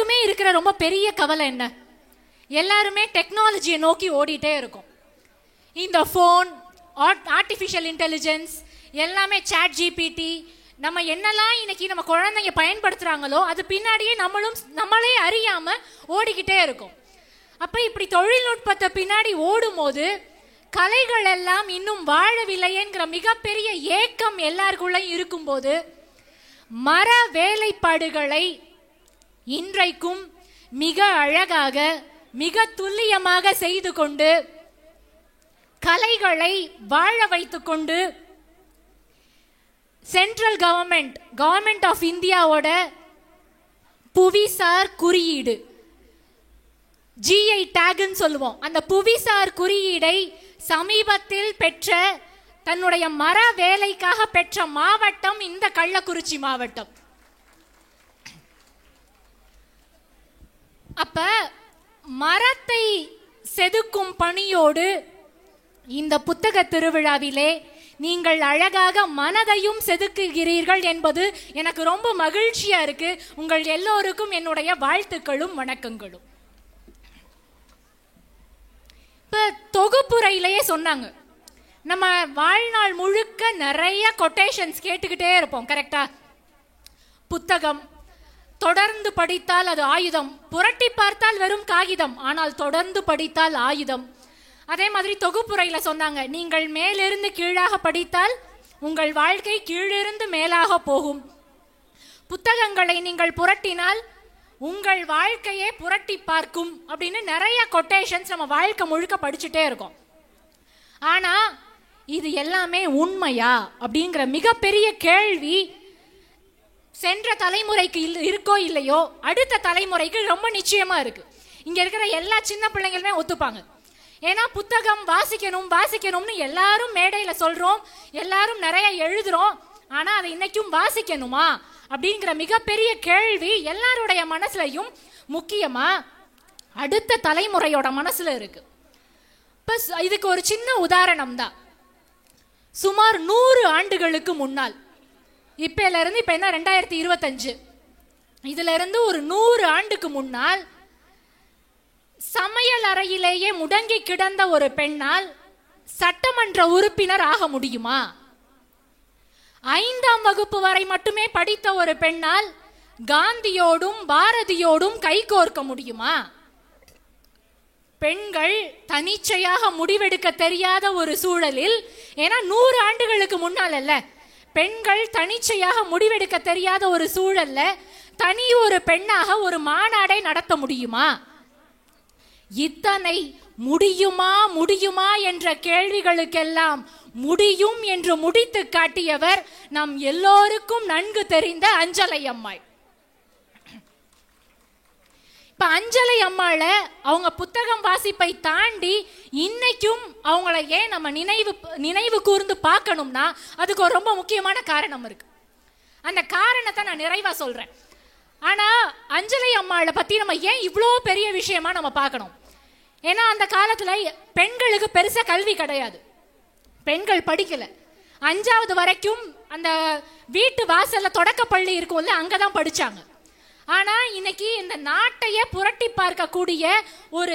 எல்லாருக்குமே இருக்கிற ரொம்ப பெரிய கவலை என்ன? எல்லாருமே டெக்னாலஜியை நோக்கி ஓடிட்டே இருக்கும். இந்த ஃபோன், ஆர்டிஃபிஷியல் இன்டெலிஜென்ஸ், எல்லாமே சாட் ஜிபிடி, நம்ம என்னெல்லாம் இன்னைக்கு நம்ம குழந்தைங்க பயன்படுத்துகிறாங்களோ அது பின்னாடியே நம்மளே அறியாமல் ஓடிக்கிட்டே இருக்கும். அப்போ இப்படி தொழில்நுட்பத்தை பின்னாடி ஓடும்போது கலைகள் எல்லாம் இன்னும் வாழவில்லையேங்கிற மிகப்பெரிய ஏக்கம் எல்லாருக்குள்ளேயும் இருக்கும்போது மர வேலைப்பாடுகளை இன்றைக்கும் மிக அழகாக மிக துல்லியமாக செய்து கொண்டு கலைகளை வாழ வைத்து கொண்டு சென்ட்ரல் கவர்மெண்ட் ஆஃப் இந்தியாவோட புவிசார் குறியீடு, GI டேக்னு சொல்லுவோம், அந்த புவிசார் குறியீடை சமீபத்தில் பெற்ற தன்னுடைய மர வேலைக்காக பெற்ற மாவட்டம் இந்த கள்ளக்குறிச்சி மாவட்டம். அப்ப மரத்தை செதுக்கும் பணியோடு இந்த புத்தக திருவிழாவிலே நீங்கள் அழகாக மனதையும் செதுக்குகிறீர்கள் என்பது எனக்கு ரொம்ப மகிழ்ச்சியா இருக்கு. உங்கள் எல்லோருக்கும் என்னுடைய வாழ்த்துக்களும் வணக்கங்களும். இப்ப தொகுப்புரையிலேயே சொன்னாங்க, நம்ம வாழ்நாள் முழுக்க நிறைய கொட்டேஷன்ஸ் கேட்டுக்கிட்டே இருப்போம், கரெக்டா? புத்தகம் தொடர்ந்து படித்தால் அது ஆயுதம், புரட்டி பார்த்தால் வெறும் காகிதம், ஆனால் தொடர்ந்து படித்தால் ஆயுதம். அதே மாதிரி தொகுப்புரையில் சொன்னாங்க, நீங்கள் மேலிருந்து கீழாக படித்தால் உங்கள் வாழ்க்கை கீழிருந்து மேலாக போகும், புத்தகங்களை நீங்கள் புரட்டினால் உங்கள் வாழ்க்கையே புரட்டி பார்க்கும் அப்படின்னு நிறைய கொட்டேஷன்ஸ் நம்ம வாழ்க்கை முழுக்க படிச்சுட்டே இருக்கோம். ஆனா இது எல்லாமே உண்மையா அப்படிங்கிற மிகப்பெரிய கேள்வி சென்ற தலைமுறைக்கு இருக்கோ இல்லையோ அடுத்த தலைமுறைக்கு ரொம்ப நிச்சயமா இருக்கு. இங்க இருக்கிற எல்லா சின்ன பிள்ளைங்களுமே ஒத்துப்பாங்க. ஏன்னா புத்தகம் வாசிக்கணும்னு எல்லாரும் மேடையில சொல்றோம், எல்லாரும் நிறைய எழுதுறோம், ஆனா அதை இன்னைக்கும் வாசிக்கணுமா அப்படிங்கிற மிகப்பெரிய கேள்வி எல்லாருடைய மனசுலையும் முக்கியமா அடுத்த தலைமுறையோட மனசுல இருக்கு. இதுக்கு ஒரு சின்ன உதாரணம் தான். சுமார் 100 ஆண்டுகளுக்கு முன்னால், இப்ப என்ன 2025, இதுல இருந்து ஒரு 100 ஆண்டுக்கு முன்னால் சமையல் அறையிலேயே முடங்கி கிடந்த ஒரு பெண்ணால் சட்டமன்ற உறுப்பினர் ஆக முடியுமா? 5ஆம் வகுப்பு வரை மட்டுமே படித்த ஒரு பெண்ணால் காந்தியோடும் பாரதியோடும் கைகோர்க்க முடியுமா? பெண்கள் தனிச்சையாக முடிவெடுக்க தெரியாத ஒரு சூழலில், ஏன்னா 100 ஆண்டுகளுக்கு முன்னால் அல்ல, பெண்கள் தனிச்சையாக முடிவெடுக்க தெரியாத ஒரு சூழல்ல தனி ஒரு பெண்ணாக ஒரு மாநாடை நடத்த முடியுமா? இத்தனை முடியுமா என்ற கேள்விகளுக்கெல்லாம் முடியும் என்று முடித்து காட்டியவர் நம் எல்லோருக்கும் நன்கு தெரிந்த அஞ்சலை அம்மாள். இப்ப அஞ்சலை அம்மாள அவங்க புத்தகம் வாசிப்பை தாண்டி இன்னைக்கும் அவங்கள ஏன் நம்ம நினைவு கூர்ந்து பார்க்கணும்னா அதுக்கு ஒரு ரொம்ப முக்கியமான காரணம் இருக்கு. அந்த காரணத்தை நான் நிறைவா சொல்றேன். ஆனா அஞ்சலை அம்மாளை பத்தி நம்ம ஏன் இவ்வளோ பெரிய விஷயமா நம்ம பார்க்கணும்? ஏன்னா அந்த காலத்துல பெண்களுக்கு பெருசா கல்வி கிடையாது, பெண்கள் படிக்கல. 5வது வரைக்கும் அந்த வீட்டு வாசல்ல தொடக்க பள்ளி இருக்கும்ல, அங்கதான் படிச்சாங்க. ஆனா இன்னைக்கு இந்த நாட்டையே புரட்டி பார்க்கக்கூடிய ஒரு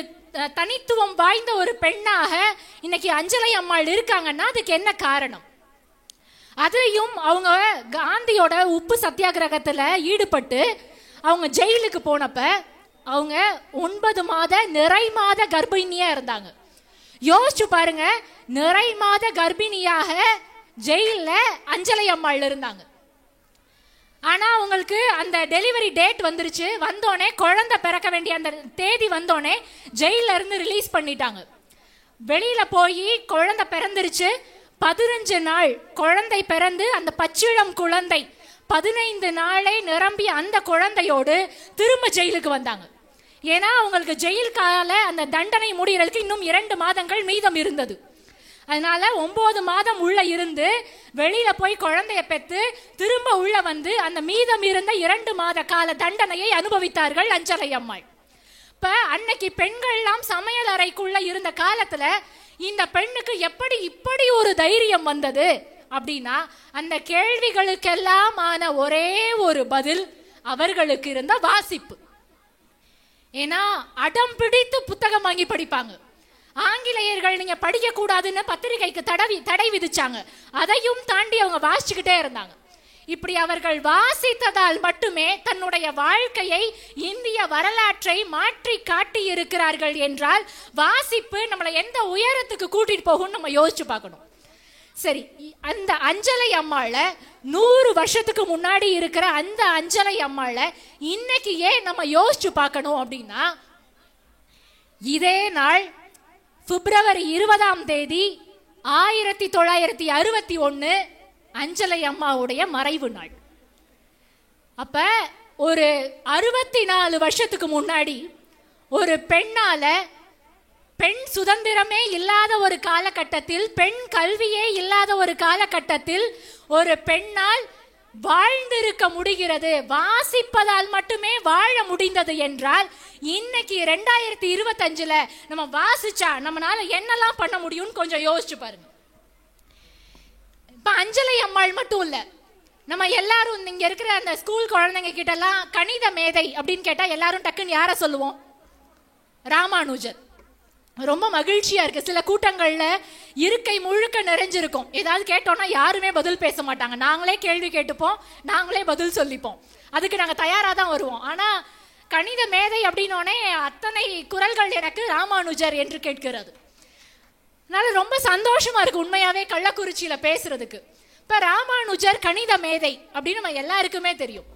தனித்துவம் வாய்ந்த ஒரு பெண்ணாக இன்னைக்கு அஞ்சலை அம்மாள் இருக்காங்கன்னா அதுக்கு என்ன காரணம்? அதையும் அவங்க காந்தியோட உப்பு சத்தியாகிரகத்துல ஈடுபட்டு அவங்க ஜெயிலுக்கு போனப்ப அவங்க 9 மாத நிறை மாத கர்ப்பிணியா இருந்தாங்க. யோசிச்சு பாருங்க, நிறை மாத கர்ப்பிணியாக ஜெயில அஞ்சலை அம்மாள் இருந்தாங்க. ஆனா அவங்களுக்கு அந்த டெலிவரி டேட் வந்துருச்சு, வந்தோடனே குழந்தை பிறக்க வேண்டிய அந்த தேதி வந்தோடனே ஜெயில இருந்து ரிலீஸ் பண்ணிட்டாங்க. வெளியில போய் குழந்தை பிறந்துருச்சு. 15 நாள் குழந்தை பிறந்து அந்த பச்சிளம் குழந்தை 15 நாளே நிரம்பி அந்த குழந்தையோடு திரும்ப ஜெயிலுக்கு வந்தாங்க. ஏன்னா அவங்களுக்கு ஜெயில் கால அந்த தண்டனை முடிகிறதுக்கு இன்னும் 2 மாதங்கள் மீதம் இருந்தது. அதனால 9 மாதம் உள்ள இருந்து வெளியில போய் குழந்தைய பெற்று திரும்ப உள்ள வந்து அந்த மீதம் இருந்த 2 மாத கால தண்டனையை அனுபவித்தார்கள் அஞ்சலை அம்மாள். இப்ப அன்னைக்கு பெண்கள் எல்லாம் சமையல் அறைக்குள்ள இருந்த காலத்துல இந்த பெண்ணுக்கு எப்படி இப்படி ஒரு தைரியம் வந்தது அப்படின்னா அந்த கேள்விகளுக்கெல்லாம் ஆன ஒரே ஒரு பதில் அவர்களுக்கு இருந்த வாசிப்பு. ஏன்னா அடம் பிடித்து புத்தகம் வாங்கி படிப்பாங்க. ஆங்கிலேயர்கள் நீங்க படிக்க கூடாதுன்னு பத்திரிகைக்கு தடை விதிச்சாங்க. அதையும் தாண்டி அவங்க வாசிச்சுக்கிட்டே இருந்தாங்க. இப்படி அவர்கள் வாசித்ததால் மட்டுமே தன்னுடைய வாழ்க்கையை, இந்திய வரலாற்றை மாற்றி காட்டி இருக்கிறார்கள் என்றால் வாசிப்பு நம்மளை எந்த உயரத்துக்கு கூட்டிட்டு போகும்னு நம்ம யோசிச்சு பார்க்கணும். சரி, அந்த அஞ்சலை அம்மாள 100 வருஷத்துக்கு முன்னாடி இருக்கிற அந்த அஞ்சலை அம்மாள இன்னைக்கு ஏன் நம்ம யோசிச்சு பார்க்கணும் அப்படின்னா, இதே நாள் பிப்ரவரி 20ஆம் தேதி 1961 அஞ்சலை அம்மாவுடைய மறைவு நாள். அப்ப ஒரு 64 வருஷத்துக்கு முன்னாடி ஒரு பெண்ணால, பெண் சுதந்திரமே இல்லாத ஒரு காலகட்டத்தில், பெண் கல்வியே இல்லாத ஒரு காலகட்டத்தில் ஒரு பெண்ணால் வாழ்ந்திருக்க முடிகிறது, வாசிப்பதால் மட்டுமே வாழ முடிந்தது என்றால், இன்னைக்கு 2025 நம்ம வாசிச்சா நம்மளால என்னெல்லாம் பண்ண முடியும்னு கொஞ்சம் யோசிச்சு பாருங்க. இப்ப அஞ்சலை அம்மாள் மட்டும் இல்ல, நம்ம எல்லாரும் இங்க இருக்கிற அந்த ஸ்கூல் குழந்தைங்க கிட்ட எல்லாம் கணித மேதை அப்படின்னு கேட்டா எல்லாரும் டக்குன்னு யார சொல்லுவோம்? ராமானுஜர். ரொம்ப மகிழ்ச்சியா இருக்கு. சில கூட்டங்கள்ல இருக்கை முழுக்க நிறைஞ்சிருக்கும். ஏதாவது கேட்டோம்னா யாருமே பதில் பேச மாட்டாங்க. நாங்களே கேள்வி கேட்டுப்போம், நாங்களே பதில் சொல்லிப்போம். அதுக்கு நாங்க தயாரா தான் வருவோம். ஆனா கணித மேதை அப்படின்னோடனே அத்தனை குரல்கள் எனக்கு ராமானுஜர் என்று கேட்கிறது. அதனால ரொம்ப சந்தோஷமா இருக்கு உண்மையாவே கள்ளக்குறிச்சியில பேசுறதுக்கு. இப்ப ராமானுஜர் கணித மேதை அப்படின்னு நம்ம எல்லாருக்குமே தெரியும்.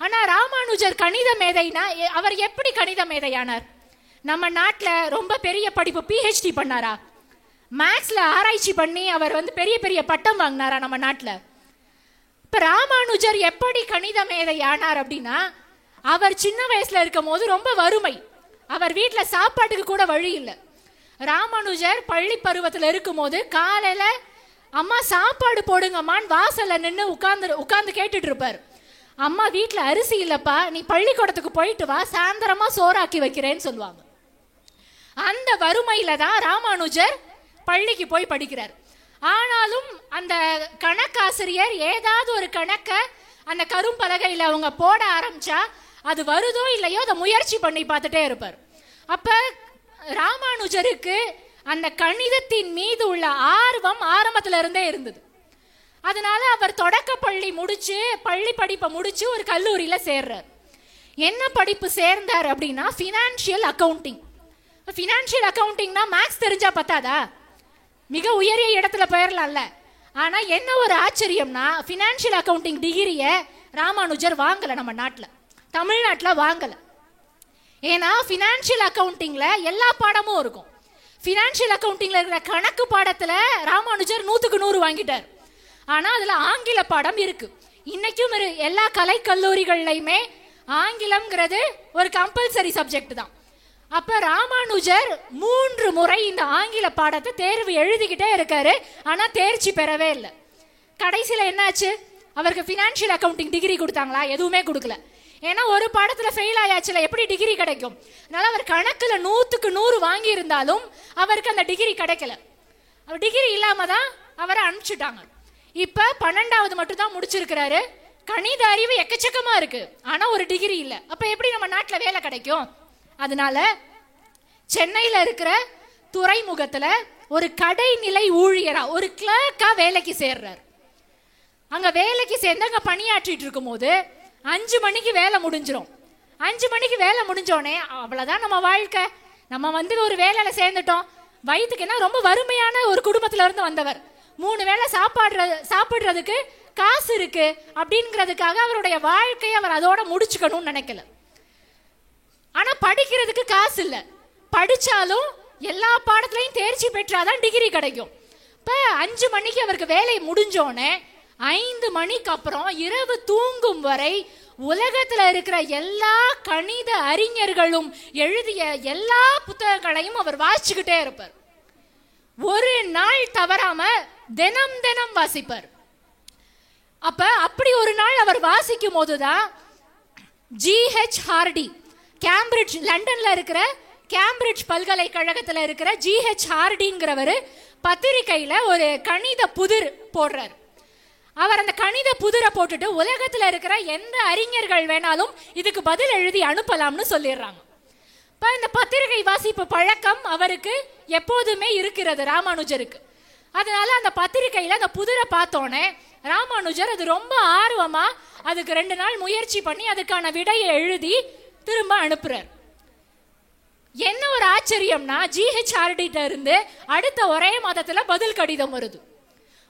ஆனா ராமானுஜர் கணித மேதைனா அவர் எப்படி கணித மேதையானார்? நம்ம நாட்டுல ரொம்ப பெரிய படிப்பு PhD பண்ணாரா? மேக்ஸ்ல ஆராய்ச்சி பண்ணி அவர் பெரிய பெரிய பட்டம் வாங்கினாரா நம்ம நாட்டுல? இப்ப ராமானுஜர் எப்படி கணித மேதை ஆனார் அப்படின்னா, அவர் சின்ன வயசுல இருக்கும் போது ரொம்ப வறுமை, அவர் வீட்டுல சாப்பாட்டுக்கு கூட வழி இல்லை. ராமானுஜர் பள்ளி பருவத்தில் இருக்கும் போது காலையில அம்மா சாப்பாடு போடுங்கம்மான்னு வாசல்ல நின்று உட்கார்ந்து கேட்டுட்டு இருப்பார். அம்மா வீட்டுல அரிசி இல்லப்பா, நீ பள்ளிக்கூடத்துக்கு போயிட்டு வா, சாயந்தரமா சோறாக்கி வைக்கிறேன்னு சொல்லுவாங்க. அந்த வறுமையில தான் ராமானுஜர் பள்ளிக்கு போய் படிக்கிறார். ஆனாலும் அந்த கணக்காசிரியர் ஏதாவது ஒரு கணக்க அந்த கரும்பலகையில அவங்க போட ஆரம்பிச்சா அது வருதோ இல்லையோ அதை முயற்சி பண்ணி பார்த்துட்டே இருப்பார். அப்ப ராமானுஜருக்கு அந்த கணிதத்தின் மீது உள்ள ஆர்வம் ஆரம்பத்துல இருந்தே இருந்தது. அதனால அவர் தொடக்க பள்ளி முடிச்சு, பள்ளி படிப்பை முடிச்சு ஒரு கல்லூரியில சேர்றார். என்ன படிப்பு சேர்ந்தார் அப்படின்னா ஃபினான்ஷியல் அக்கவுண்டிங். ஃபினான்ஷியல் அக்கவுண்டிங்னா மேக்ஸ் தெரிஞ்சா பத்தாதா? மிக உயரிய இடத்துல போயிடலாம்ல. ஆனா என்ன ஒரு ஆச்சரியம்னா, ஃபினான்ஷியல் அக்கவுண்டிங் டிகிரியை ராமானுஜர் வாங்கல, நம்ம நாட்டில் தமிழ்நாட்டில் வாங்கல. ஏன்னா ஃபினான்ஷியல் அக்கவுண்டிங்ல எல்லா பாடமும் இருக்கும். ஃபினான்ஷியல் அக்கவுண்டிங்ல இருக்கிற கணக்கு பாடத்துல ராமானுஜர் 100க்கு 100 வாங்கிட்டார். ஆனா அதுல ஆங்கில பாடம் இருக்கு. இன்னைக்கும் எல்லா கலை கல்லூரிகள்லையுமே ஆங்கிலம்ங்கிறது ஒரு கம்பல்சரி சப்ஜெக்ட் தான். அப்ப ராமானுஜர் 3 முறை இந்த ஆங்கில பாடத்தை தேர்வு எழுதிக்கிட்டே இருக்காரு. ஆனா தேர்ச்சி பெறவே இல்லை. கடைசியில என்னாச்சு? அவருக்கு ஃபினான்ஷியல் அக்கவுண்டிங் டிகிரி கொடுத்தாங்களா? எதுவுமே கொடுக்கல. ஏன்னா ஒரு பாடத்துல ஃபெயில் ஆயாச்சுல, எப்படி டிகிரி கிடைக்கும்? அதனால அவர் கணக்குல 100க்கு 100 வாங்கி இருந்தாலும் அவருக்கு அந்த டிகிரி கிடைக்கல. அவர் டிகிரி இல்லாம தான் அவரை அனுப்பிச்சுட்டாங்க. இப்ப 12வது மட்டும் தான் முடிச்சிருக்கிறாரு. கணித அறிவு எக்கச்சக்கமா இருக்கு, ஆனா ஒரு டிகிரி இல்லை. அப்ப எப்படி நம்ம நாட்டுல வேலை கிடைக்கும்? அதனால சென்னையில இருக்கிற துறைமுகத்துல ஒரு கடைநிலை ஊழியரா, ஒரு கிளர்க்கா வேலைக்கு சேர்றார். அங்க வேலைக்கு சேர்ந்து அங்க பணியாற்றிட்டு இருக்கும் போது 5 மணிக்கு வேலை முடிஞ்சிடும். 5 மணிக்கு வேலை முடிஞ்சோடனே அவ்வளவுதான் நம்ம வாழ்க்கை. நம்ம ஒரு வேலையில சேர்ந்துட்டோம். வயிற்றுக்கு என்ன, ரொம்ப வறுமையான ஒரு குடும்பத்துல இருந்து வந்தவர், 3 வேளை சாப்பிடுறதுக்கு காசு இருக்கு அப்படிங்கிறதுக்காக அவருடைய வாழ்க்கையை அவர் அதோட முடிச்சுக்கணும்னு நினைக்கல. ஆனா படிக்கிறதுக்கு காசு இல்லை. படிச்சாலும் எல்லா பாடத்திலையும் தேர்ச்சி பெற்றாதான் டிகிரி கிடைக்கும். இப்ப 5 மணிக்கு அவருக்கு வேலை முடிஞ்சோடனே 5 மணிக்கு அப்புறம் இரவு தூங்கும் வரை உலகத்துல இருக்கிற எல்லா கணித அறிஞர்களும் எழுதிய எல்லா புத்தகங்களையும் அவர் வாசிச்சுக்கிட்டே இருப்பார். ஒரு நாள் தவறாம தினம் தினம் வாசிப்பார். அப்படி ஒரு நாள் அவர் வாசிக்கும் போதுதான் G.H. ஹார்டி, கேம்பிரிட்ஜ், லண்டன்ல இருக்கிற கேம்பிரிட்ஜ் பல்கலைக்கழகத்துல இருக்கிற G.H. ஹார்டிங்கிறவர் பத்திரிகையில ஒரு கணித புதிர் போடுறார். அவர் அந்த கணித புதிரை போட்டுட்டு உலகத்துல இருக்கிற எந்த அறிஞர்கள் வேணாலும் இதுக்கு பதில் எழுதி அனுப்பலாம்னு சொல்லிடுறாங்க. இந்த பத்திரிகை வாசிப்பு பழக்கம் அவருக்கு எப்போதுமே இருக்கிறது ராமானுஜருக்கு. அதனால அந்த பத்திரிகையில அந்த புதிரை பார்த்தோன்னே ராமானுஜர் அது ரொம்ப ஆர்வமா அதுக்கு 2 நாள் முயற்சி பண்ணி அதுக்கான விடையை எழுதி திரும்ப அனுப்புறார். என்ன ஒரு ஆச்சரியம்னா, GHRD இருந்து அடுத்த ஒரே மாதத்துல பதில் கடிதம் வருது.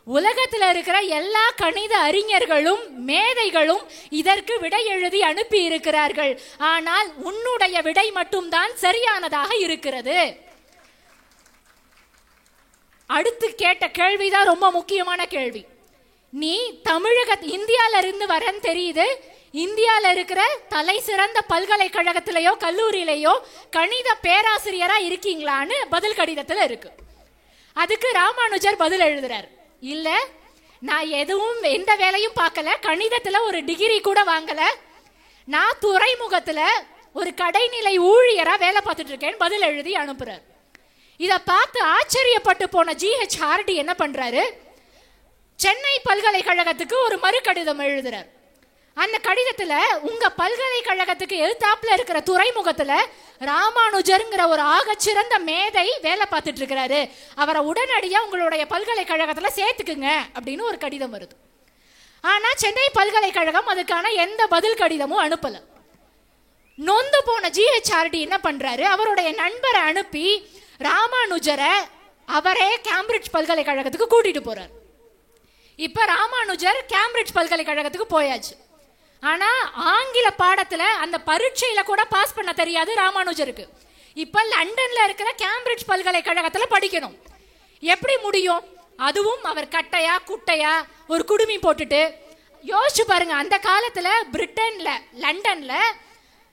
உலகத்துல இருக்கிற எல்லா கணித அறிஞர்களும் மேதைகளும் இதற்கு விடை எழுதி அனுப்பி இருக்கிறார்கள், ஆனால் உன்னுடைய விடை மட்டும்தான் சரியானதாக இருக்கிறது. அடுத்து கேட்ட கேள்விதான் ரொம்ப முக்கியமான கேள்வி. நீ இந்தியால இருந்து வரன்னு தெரியுது, இந்தியால இருக்கிற தலை சிறந்த பல்கலைக்கழகத்திலேயோ கல்லூரியிலேயோ கணித பேராசிரியரா இருக்கீங்களான்னு பதில் கடிதத்துல இருக்கு. அதுக்கு ராமானுஜர் பதில் எழுதுறார், இல்ல நான் எதுவும் எந்த வேலையும் பார்க்கல, கணிதத்துல ஒரு டிகிரி கூட வாங்கல, நான் துறைமுகத்துல ஒரு கடைநிலை ஊழியரா வேலை பார்த்துட்டு இருக்கேன் பதில் எழுதி அனுப்புறார். இத பார்த்து ஆச்சரியப்பட்டு போன GHRD என்ன பண்றாரு, சென்னை பல்கலைக்கழகத்துக்கு ஒரு மறு கடிதம் எழுதுறார். அந்த கடிதத்துல உங்க பல்கலைக்கழகத்துக்கு எதிர்த்தாப்புல இருக்கிற துறைமுகத்துல ராமானுஜர்ங்கிற ஒரு ஆகச்சிறந்த மேதை வேலை பார்த்துட்டு இருக்கிறாரு, அவரை உடனடியா உங்களுடைய பல்கலைக்கழகத்துல சேர்த்துக்குங்க அப்படின்னு ஒரு கடிதம் வருது. ஆனா சென்னை பல்கலைக்கழகம் அதுக்கான எந்த பதில் கடிதமும் அனுப்பல. நொந்து போன GHRD என்ன பண்றாரு, அவருடைய நண்பரை அனுப்பி ராமானுஜரை அவரே கேம்பிரிட்ஜ் பல்கலைக்கழகத்துக்கு கூட்டிட்டு போறார். இப்ப ராமானுஜர் கேம்பிரிட்ஜ் பல்கலைக்கழகத்துக்கு போயாச்சு. ஆனா ஆங்கில பாடத்துல அந்த பரீட்சையில கூட பாஸ் பண்ண தெரியாது ராமானுஜருக்கு. இப்ப லண்டன்ல இருக்கிற கேம்பிரிட்ஜ் பல்கலைக்கழகத்துல படிக்கணும். எப்படி முடியும்? அதுவும் அவர் கட்டையா குட்டையா ஒரு குடுமி போட்டுட்டு. யோசிச்சு பாருங்க, அந்த காலத்துல பிரிட்டன்ல லண்டன்ல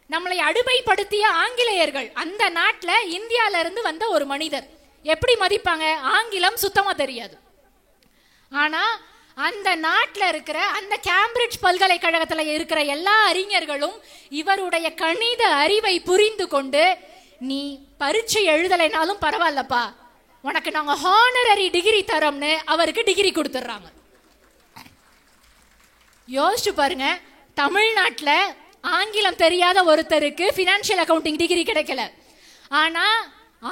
நம்மளை அடிமைப்படுத்திய ஆங்கிலேயர்கள், அந்த நாட்டுல இந்தியால இருந்து வந்த ஒரு மனிதர் எப்படி மதிப்பாங்க? ஆங்கிலம் சுத்தமா தெரியாது. ஆனா அந்த நாட்டில் இருக்கிற அந்த கேம்பிரிட்ஜ் பல்கலைக்கழகத்தில் இருக்கிற எல்லா அறிஞர்களும் இவருடைய கணித அறிவை புரிந்து கொண்டு, நீ பரீட்சை எழுதலைனாலும் பரவாயில்லப்பா, உனக்கு நாங்கள் ஹானரரி டிகிரி தரோம்னு அவருக்கு டிகிரி கொடுத்துட்றாங்க. யோசிச்சு பாருங்க, தமிழ்நாட்டில் ஆங்கிலம் தெரியாத ஒருத்தருக்கு ஃபினான்ஷியல் அக்கவுண்டிங் டிகிரி கிடைக்கல, ஆனா